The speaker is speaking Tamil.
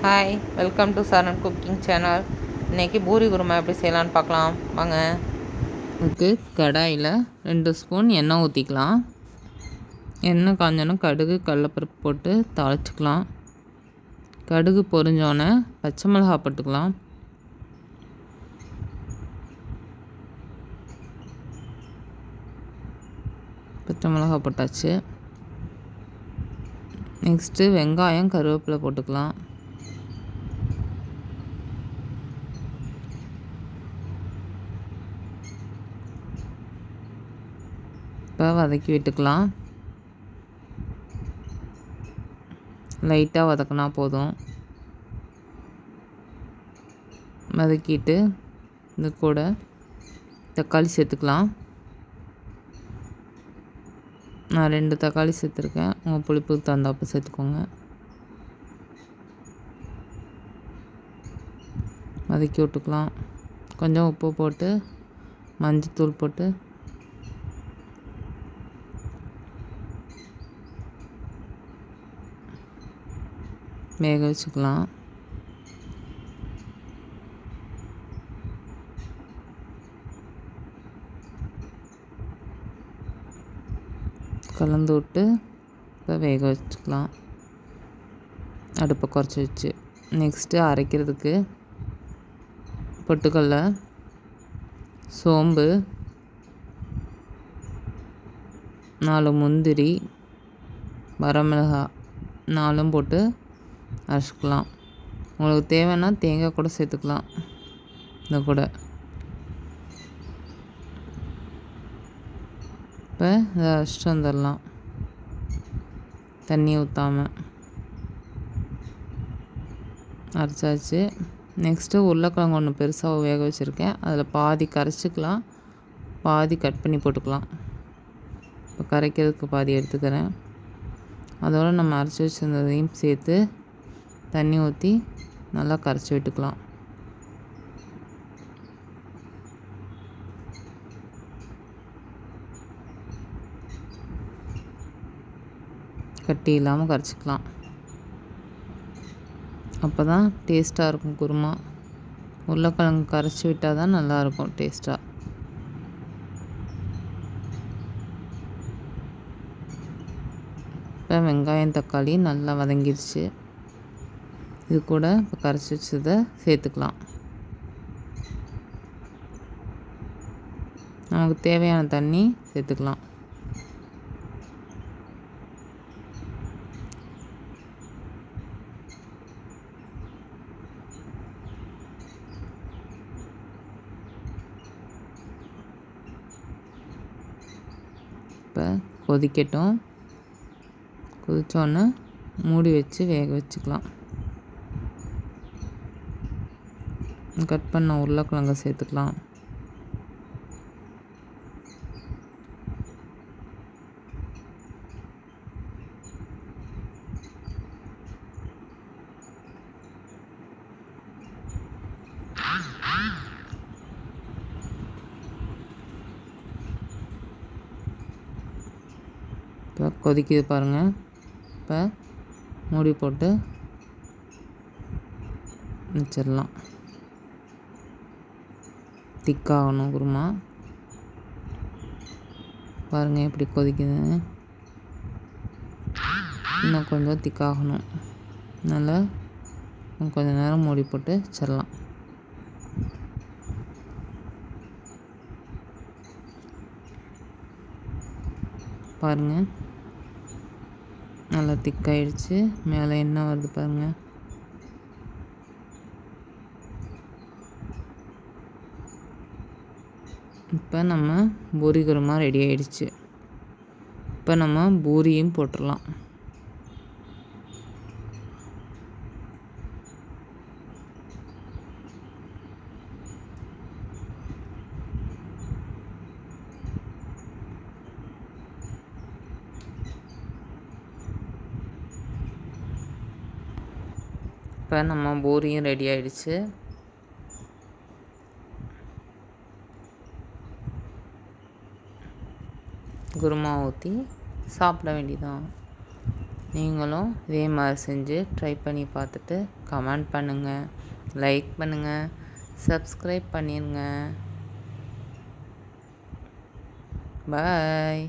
Hi, welcome to Charan cooking channel. இன்றைக்கி பூரி குருமா எப்படி செய்யலான்னு பார்க்கலாம் வாங்க. இதுக்கு கடாயில் 2 ஸ்பூன் எண்ணெய் ஊற்றிக்கலாம். எண்ணெய் காஞ்சோன்னா கடுகு கடலப்பருப்பு போட்டு தாளிச்சிக்கலாம். கடுகு பொரிஞ்சோன்னே பச்சை மிளகாய் போட்டுக்கலாம். பச்சை மிளகாய் போட்டாச்சு. நெக்ஸ்ட்டு வெங்காயம் கருவேப்பிலை போட்டுக்கலாம். இப்போ வதக்கி விட்டுக்கலாம். லைட்டாக வதக்கினா போதும். வதக்கிட்டு இது கூட தக்காளி சேர்த்துக்கலாம். நான் 2 தக்காளி சேர்த்துருக்கேன். உங்கள் புளிப்புக்கு தகுந்தாப்புல சேர்த்துக்கோங்க. வதக்கி விட்டுக்கலாம். கொஞ்சம் உப்பு போட்டு மஞ்சத்தூள் போட்டு வேக வச்சுக்கலாம். கலந்து விட்டு இப்போ வேக வச்சுக்கலாம். அடுப்பை குறைச்சி வச்சு நெக்ஸ்ட்டு அரைக்கிறதுக்கு பொட்டுக்கடலை, சோம்பு, 4 முந்திரி, வரமிளகாய் 4 போட்டு அரைச்சிக்கலாம். உங்களுக்கு தேவைன்னா தேங்காய் கூட சேர்த்துக்கலாம். இந்த கூட இப்போ இதை அரைச்சிட்டு வந்துடலாம். தண்ணி ஊற்றாமல் அரைச்சாச்சு. நெக்ஸ்ட்டு உருளைக்கிழங்கு ஒன்று பெருசாக வேக வச்சுருக்கேன். அதில் பாதி கரைச்சிக்கலாம், பாதி கட் பண்ணி போட்டுக்கலாம். இப்போ கரைக்கிறதுக்கு பாதி எடுத்துக்கிறேன். அதோடு நம்ம அரைச்சி வச்சுருந்ததையும் சேர்த்து தண்ணி ஊற்றி நல்லா கரைச்சி விட்டுக்கலாம். கட்டி இல்லாமல் கரைச்சிக்கலாம். அப்போ தான் டேஸ்ட்டாக இருக்கும் குருமா. உருளைக்கிழங்கு கரைச்சி விட்டால் தான் நல்லாயிருக்கும் டேஸ்ட்டாக. இப்போ வெங்காயம் தக்காளி நல்லா வதங்கிடுச்சு. இது கூட இப்போ கரைச்சி வச்சதை சேர்த்துக்கலாம். நமக்கு தேவையான தண்ணி சேர்த்துக்கலாம். இப்போ கொதிக்கட்டும். கொதித்தோன்னே மூடி வச்சு வேக வச்சுக்கலாம். கட் பண்ண உருளைக்கிழங்க சேர்த்துக்கலாம். இப்போ கொதிக்குது பாருங்கள். இப்போ மூடி போட்டு வச்சிடலாம். திக்காகணும் குருமா. பாருங்கள் எப்படி கொதிக்குதுன்னு. இன்னும் கொஞ்சம் திக்காகணும். நல்லா கொஞ்சம் நேரம் மூடி போட்டு வச்சிடலாம். பாருங்கள் நல்லா திக்காயிடுச்சு. மேலே எண்ணெய் வருது பாருங்கள். இப்போ நம்ம பூரி குருமா ரெடி ஆகிடுச்சு. இப்போ நம்ம பூரியும் போட்டுடலாம். இப்போ நம்ம பூரியும் ரெடி ஆகிடுச்சு. குருமா ஊற்றி சாப்பிட வேண்டியதான். நீங்களும் இதே மாதிரி செஞ்சு ட்ரை பண்ணி பார்த்துட்டு கமெண்ட் பண்ணுங்கள், லைக் பண்ணுங்கள், சப்ஸ்கிரைப் பண்ணிடுங்க. பாய்.